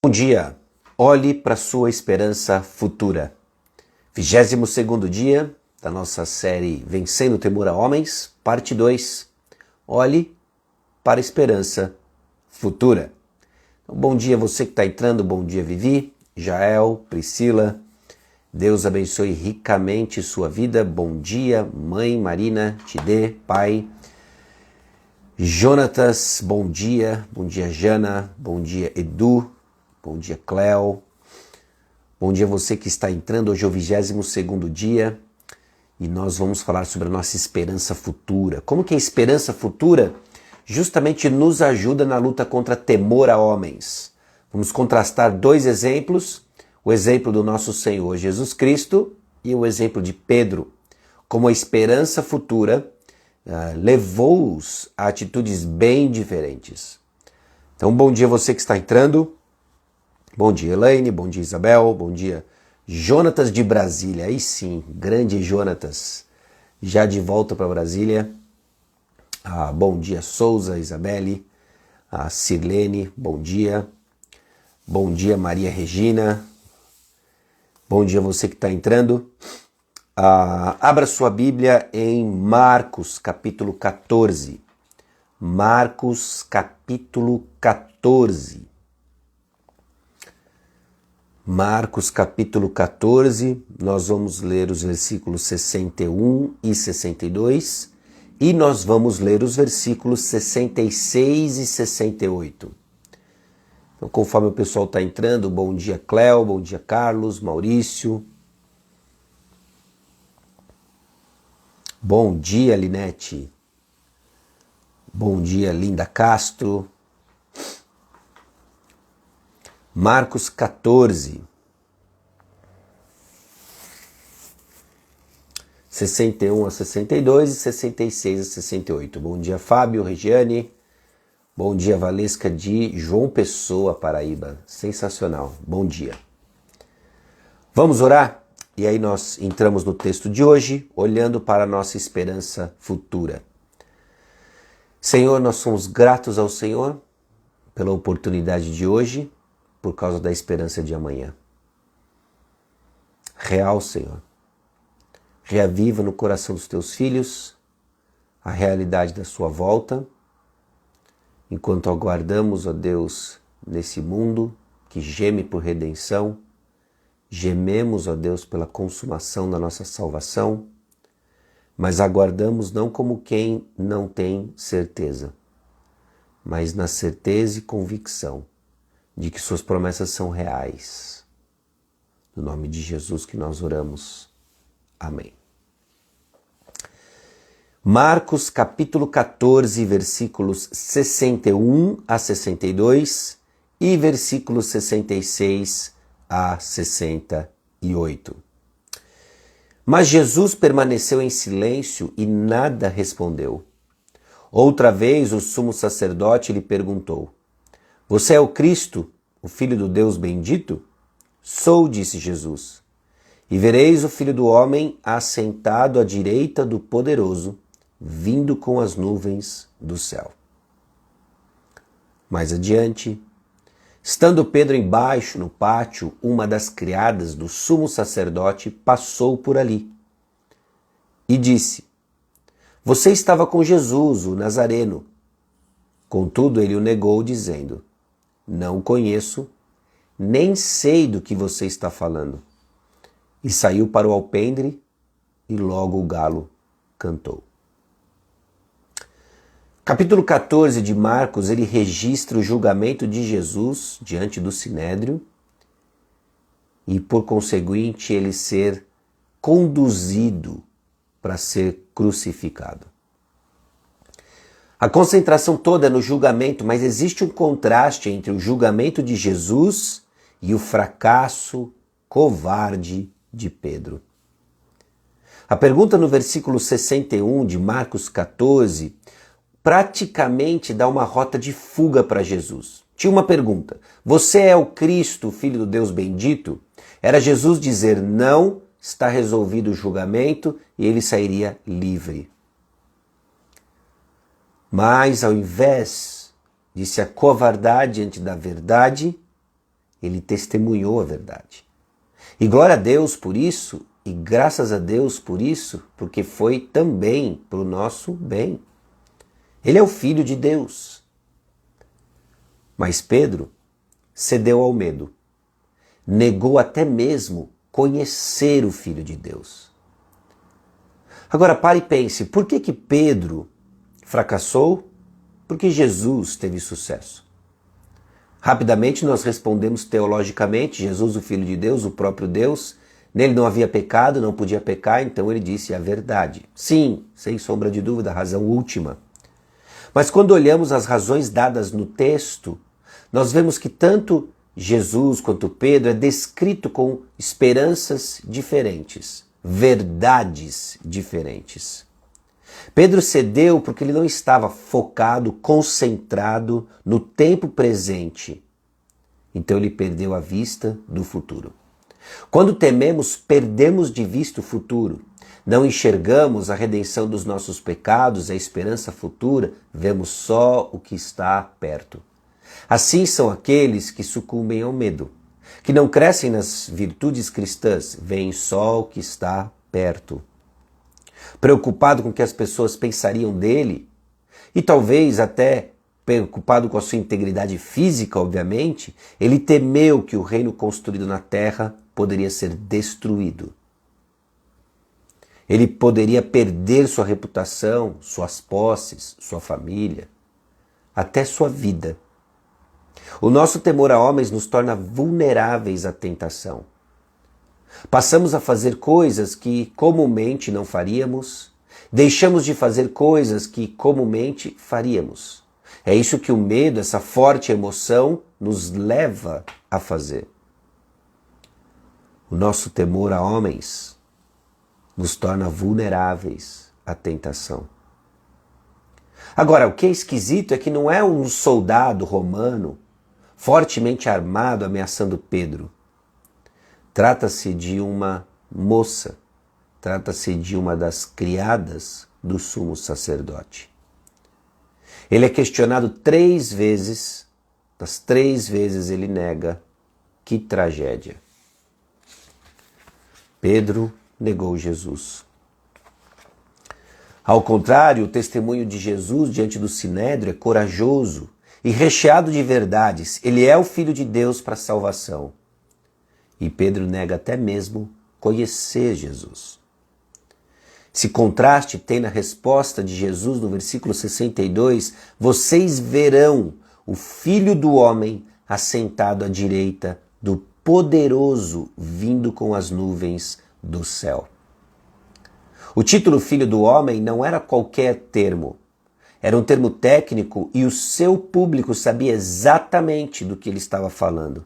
Bom dia, olhe para a sua esperança futura. 22º dia da nossa série Vencendo o Temor a Homens, parte 2. Olhe para a esperança futura. Então, bom dia você que está entrando, bom dia Vivi, Jael, Priscila. Deus abençoe ricamente sua vida. Bom dia, mãe Marina, Tidê, pai. Jonatas, bom dia Jana, bom dia Edu. Bom dia, Cléo. Bom dia você que está entrando. Hoje é o 22º dia e nós vamos falar sobre a nossa esperança futura. Como que a esperança futura justamente nos ajuda na luta contra temor a homens? Vamos contrastar dois exemplos, o exemplo do nosso Senhor Jesus Cristo e o exemplo de Pedro. Como a esperança futura levou-os a atitudes bem diferentes. Então, bom dia você que está entrando. Bom dia, Elaine, bom dia, Isabel, bom dia, Jonatas de Brasília, aí sim, grande Jonatas, já de volta para Brasília. Bom dia, Souza, Isabelle, Sirlene, bom dia, Maria Regina, bom dia você que está entrando. Abra sua Bíblia em Marcos, capítulo 14, Marcos, capítulo 14. Marcos capítulo 14, nós vamos ler os versículos 61 e 62 e nós vamos ler os versículos 66 e 68. Então, conforme o pessoal está entrando, bom dia Cléo, bom dia Carlos, Maurício. Bom dia Linete. Bom dia Linda Castro. Marcos 14, 61 a 62 e 66 a 68. Bom dia, Fábio, Regiane. Bom dia, Valesca de João Pessoa, Paraíba. Sensacional. Bom dia. Vamos orar? E aí nós entramos no texto de hoje, olhando para a nossa esperança futura. Senhor, nós somos gratos ao Senhor pela oportunidade de hoje, por causa da esperança de amanhã. Real, Senhor. Reaviva no coração dos teus filhos a realidade da sua volta, enquanto aguardamos, ó Deus, nesse mundo que geme por redenção, gememos, ó Deus, pela consumação da nossa salvação, mas aguardamos não como quem não tem certeza, mas na certeza e convicção de que suas promessas são reais. No nome de Jesus que nós oramos. Amém. Marcos capítulo 14, versículos 61 a 62 e versículos 66 a 68. Mas Jesus permaneceu em silêncio e nada respondeu. Outra vez o sumo sacerdote lhe perguntou: Você é o Cristo, o Filho do Deus bendito? Sou, disse Jesus. E vereis o Filho do Homem assentado à direita do Poderoso, vindo com as nuvens do céu. Mais adiante, estando Pedro embaixo no pátio, uma das criadas do sumo sacerdote passou por ali e disse: Você estava com Jesus, o Nazareno. Contudo, ele o negou, dizendo: Não o conheço, nem sei do que você está falando. E saiu para o alpendre e logo o galo cantou. Capítulo 14 de Marcos, ele registra o julgamento de Jesus diante do Sinédrio e, por conseguinte, ele ser conduzido para ser crucificado. A concentração toda é no julgamento, mas existe um contraste entre o julgamento de Jesus e o fracasso covarde de Pedro. A pergunta no versículo 61 de Marcos 14 praticamente dá uma rota de fuga para Jesus. Tinha uma pergunta: Você é o Cristo, o Filho do Deus bendito? Era Jesus dizer não, está resolvido o julgamento e ele sairia livre. Mas ao invés de se acovardar diante da verdade, ele testemunhou a verdade. E glória a Deus por isso, e graças a Deus por isso, porque foi também para o nosso bem. Ele é o Filho de Deus. Mas Pedro cedeu ao medo. Negou até mesmo conhecer o Filho de Deus. Agora pare e pense, por que Pedro fracassou? Porque Jesus teve sucesso. Rapidamente nós respondemos teologicamente, Jesus, o Filho de Deus, o próprio Deus, nele não havia pecado, não podia pecar, então ele disse a verdade. Sim, sem sombra de dúvida, a razão última. Mas quando olhamos as razões dadas no texto, nós vemos que tanto Jesus quanto Pedro é descrito com esperanças diferentes, verdades diferentes. Pedro cedeu porque ele não estava focado, concentrado no tempo presente. Então ele perdeu a vista do futuro. Quando tememos, perdemos de vista o futuro. Não enxergamos a redenção dos nossos pecados, a esperança futura, vemos só o que está perto. Assim são aqueles que sucumbem ao medo, que não crescem nas virtudes cristãs, veem só o que está perto. Preocupado com o que as pessoas pensariam dele, e talvez até preocupado com a sua integridade física, obviamente, ele temeu que o reino construído na terra poderia ser destruído. Ele poderia perder sua reputação, suas posses, sua família, até sua vida. O nosso temor a homens nos torna vulneráveis à tentação. Passamos a fazer coisas que comumente não faríamos, deixamos de fazer coisas que comumente faríamos. É isso que o medo, essa forte emoção, nos leva a fazer. O nosso temor a homens nos torna vulneráveis à tentação. Agora, o que é esquisito é que não é um soldado romano fortemente armado ameaçando Pedro. Trata-se de uma moça, trata-se de uma das criadas do sumo sacerdote. Ele é questionado 3 vezes, das 3 vezes ele nega. Que tragédia. Pedro negou Jesus. Ao contrário, o testemunho de Jesus diante do Sinédrio é corajoso e recheado de verdades. Ele é o Filho de Deus para a salvação. E Pedro nega até mesmo conhecer Jesus. Esse contraste tem na resposta de Jesus no versículo 62, vocês verão o Filho do Homem assentado à direita do Poderoso vindo com as nuvens do céu. O título Filho do Homem não era qualquer termo. Era um termo técnico e o seu público sabia exatamente do que ele estava falando.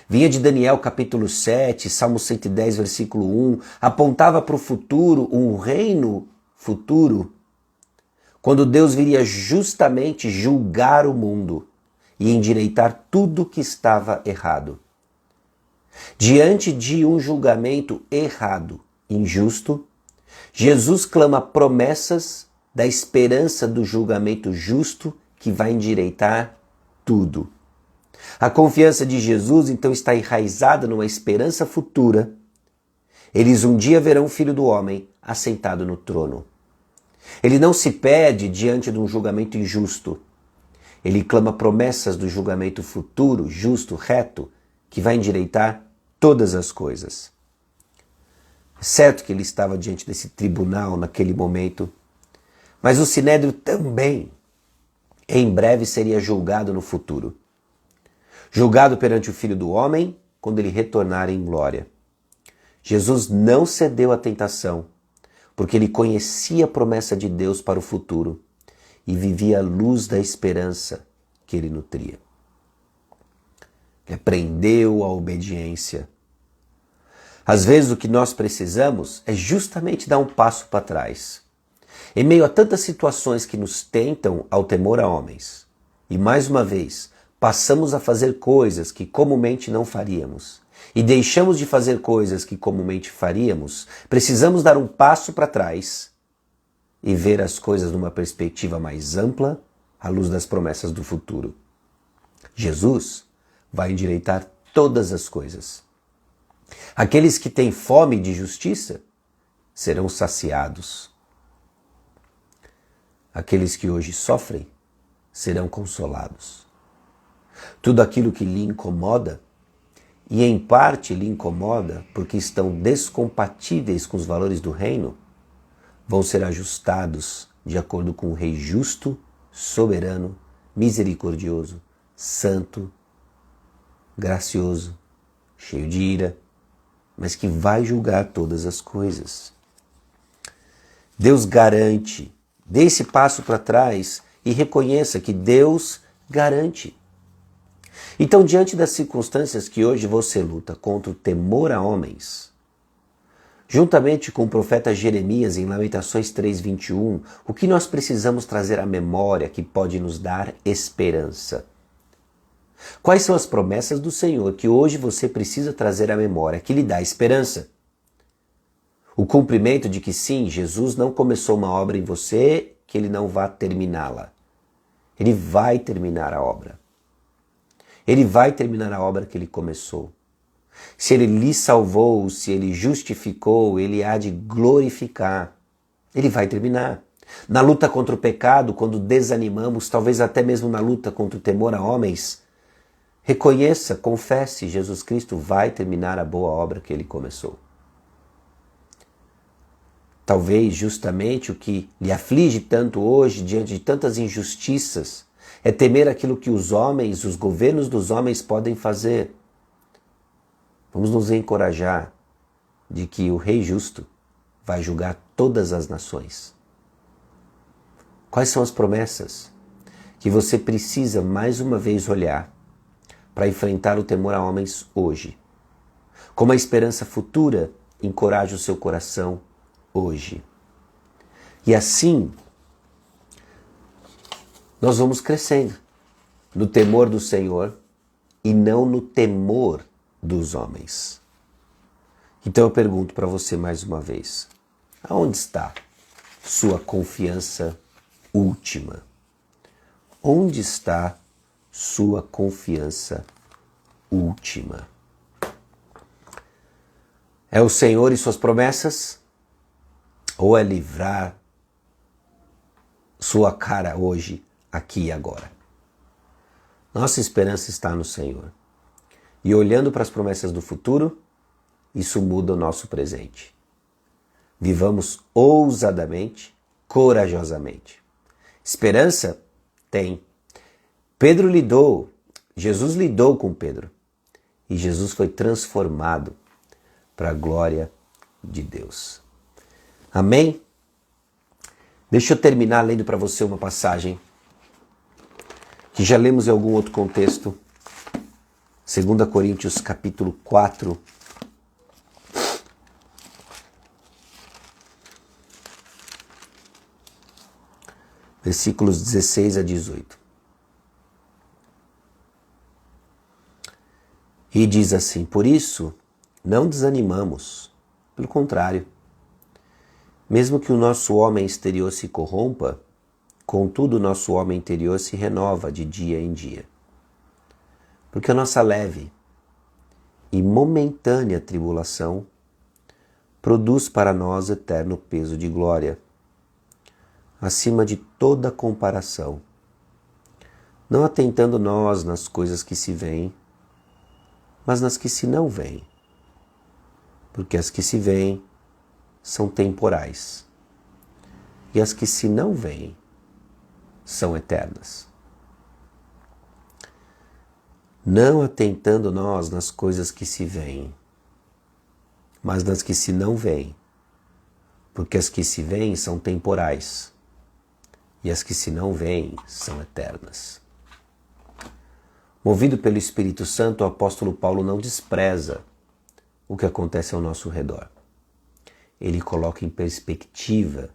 Vinha de Daniel capítulo 7, Salmo 110, versículo 1, apontava para o futuro, um reino futuro, quando Deus viria justamente julgar o mundo e endireitar tudo que estava errado. Diante de um julgamento errado, injusto, Jesus clama promessas da esperança do julgamento justo que vai endireitar tudo. A confiança de Jesus, então, está enraizada numa esperança futura. Eles um dia verão o Filho do Homem assentado no trono. Ele não se perde diante de um julgamento injusto. Ele clama promessas do julgamento futuro, justo, reto, que vai endireitar todas as coisas. É certo que ele estava diante desse tribunal naquele momento, mas o Sinédrio também, em breve, seria julgado no futuro. Julgado perante o Filho do Homem, quando ele retornar em glória. Jesus não cedeu à tentação, porque ele conhecia a promessa de Deus para o futuro e vivia a luz da esperança que ele nutria. Ele aprendeu a obediência. Às vezes o que nós precisamos é justamente dar um passo para trás. Em meio a tantas situações que nos tentam ao temor a homens, e mais uma vez, passamos a fazer coisas que comumente não faríamos e deixamos de fazer coisas que comumente faríamos, precisamos dar um passo para trás e ver as coisas numa perspectiva mais ampla, à luz das promessas do futuro. Jesus vai endireitar todas as coisas. Aqueles que têm fome de justiça serão saciados. Aqueles que hoje sofrem serão consolados. Tudo aquilo que lhe incomoda, e em parte lhe incomoda porque estão descompatíveis com os valores do reino, vão ser ajustados de acordo com o Rei justo, soberano, misericordioso, santo, gracioso, cheio de ira, mas que vai julgar todas as coisas. Deus garante. Dê esse passo para trás e reconheça que Deus garante. Então, diante das circunstâncias que hoje você luta contra o temor a homens, juntamente com o profeta Jeremias em Lamentações 3:21, o que nós precisamos trazer à memória que pode nos dar esperança? Quais são as promessas do Senhor que hoje você precisa trazer à memória que lhe dá esperança? O cumprimento de que sim, Jesus não começou uma obra em você, que ele não vá terminá-la. Ele vai terminar a obra. Ele vai terminar a obra que ele começou. Se ele lhe salvou, se ele justificou, ele há de glorificar. Ele vai terminar. Na luta contra o pecado, quando desanimamos, talvez até mesmo na luta contra o temor a homens, reconheça, confesse, Jesus Cristo vai terminar a boa obra que ele começou. Talvez justamente o que lhe aflige tanto hoje, diante de tantas injustiças, é temer aquilo que os homens, os governos dos homens podem fazer. Vamos nos encorajar de que o Rei justo vai julgar todas as nações. Quais são as promessas que você precisa mais uma vez olhar para enfrentar o temor a homens hoje? Como a esperança futura encoraja o seu coração hoje. E assim, nós vamos crescendo no temor do Senhor e não no temor dos homens. Então eu pergunto para você mais uma vez, aonde está sua confiança última? Onde está sua confiança última? É o Senhor e suas promessas? Ou é livrar sua cara hoje, aqui e agora? Nossa esperança está no Senhor. E olhando para as promessas do futuro, isso muda o nosso presente. Vivamos ousadamente, corajosamente. Esperança? Tem. Pedro lidou, Jesus lidou com Pedro. E Jesus foi transformado para a glória de Deus. Amém? Deixa eu terminar lendo para você uma passagem que já lemos em algum outro contexto. 2 Coríntios capítulo 4. Versículos 16 a 18. E diz assim: por isso, não desanimamos. Pelo contrário, mesmo que o nosso homem exterior se corrompa, contudo o nosso homem interior se renova de dia em dia. Porque a nossa leve e momentânea tribulação produz para nós eterno peso de glória, acima de toda comparação, não atentando nós nas coisas que se veem, mas nas que se não veem, porque as que se veem são temporais, e as que se não veem são eternas. Não atentando nós nas coisas que se veem, mas nas que se não veem, porque as que se veem são temporais, e as que se não veem são eternas. Movido pelo Espírito Santo, o apóstolo Paulo não despreza o que acontece ao nosso redor. Ele coloca em perspectiva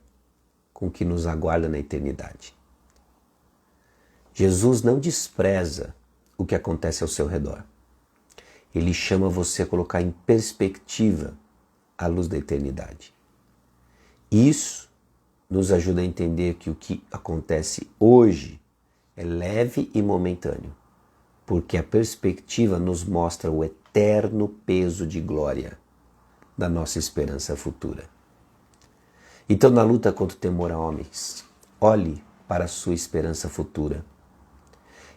com o que nos aguarda na eternidade. Jesus não despreza o que acontece ao seu redor. Ele chama você a colocar em perspectiva a luz da eternidade. Isso nos ajuda a entender que o que acontece hoje é leve e momentâneo, porque a perspectiva nos mostra o eterno peso de glória da nossa esperança futura. Então, na luta contra o temor a homens, olhe para a sua esperança futura.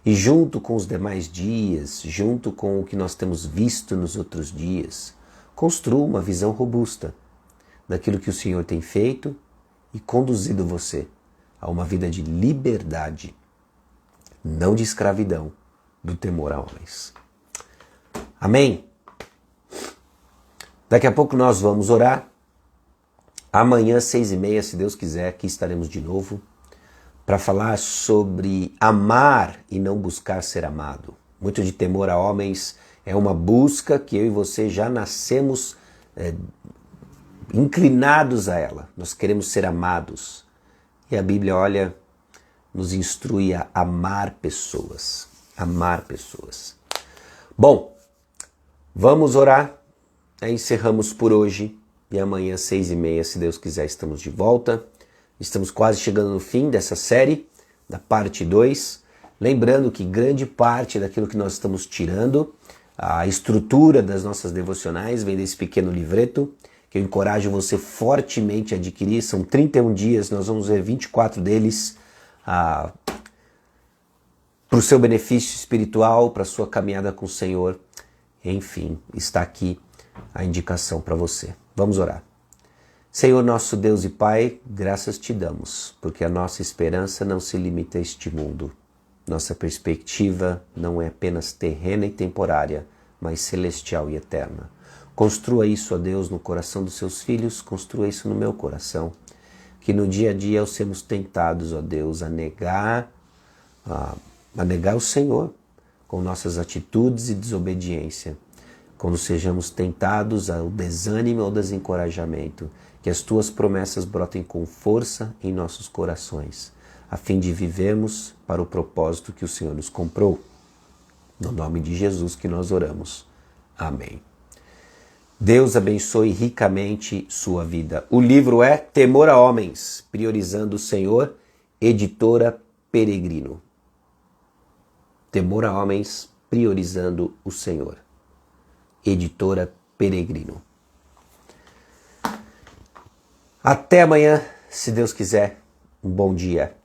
E junto com os demais dias, junto com o que nós temos visto nos outros dias, construa uma visão robusta daquilo que o Senhor tem feito e conduzido você a uma vida de liberdade, não de escravidão, do temor a homens. Amém? Daqui a pouco nós vamos orar. Amanhã, 6h30, se Deus quiser, aqui estaremos de novo para falar sobre amar e não buscar ser amado. Muito de temor a homens é uma busca que eu e você já nascemos inclinados a ela. Nós queremos ser amados. E a Bíblia, olha, nos instrui a amar pessoas. Amar pessoas. Bom, vamos orar. Encerramos por hoje. E amanhã, 6h30, se Deus quiser, estamos de volta. Estamos quase chegando no fim dessa série, da parte 2. Lembrando que grande parte daquilo que nós estamos tirando, a estrutura das nossas devocionais, vem desse pequeno livreto, que eu encorajo você fortemente a adquirir. São 31 dias, nós vamos ver 24 deles para o seu benefício espiritual, para a sua caminhada com o Senhor. Enfim, está aqui a indicação para você. Vamos orar. Senhor nosso Deus e Pai, graças te damos, porque a nossa esperança não se limita a este mundo. Nossa perspectiva não é apenas terrena e temporária, mas celestial e eterna. Construa isso, ó Deus, no coração dos seus filhos, construa isso no meu coração, que no dia a dia ao sermos tentados, ó Deus, a negar o Senhor com nossas atitudes e desobediência, quando sejamos tentados ao desânimo ou desencorajamento, que as tuas promessas brotem com força em nossos corações, a fim de vivermos para o propósito que o Senhor nos comprou. No nome de Jesus que nós oramos. Amém. Deus abençoe ricamente sua vida. O livro é Temor a Homens, Priorizando o Senhor, editora Peregrino. Temor a Homens, Priorizando o Senhor, editora Peregrino. Até amanhã, se Deus quiser. Um bom dia.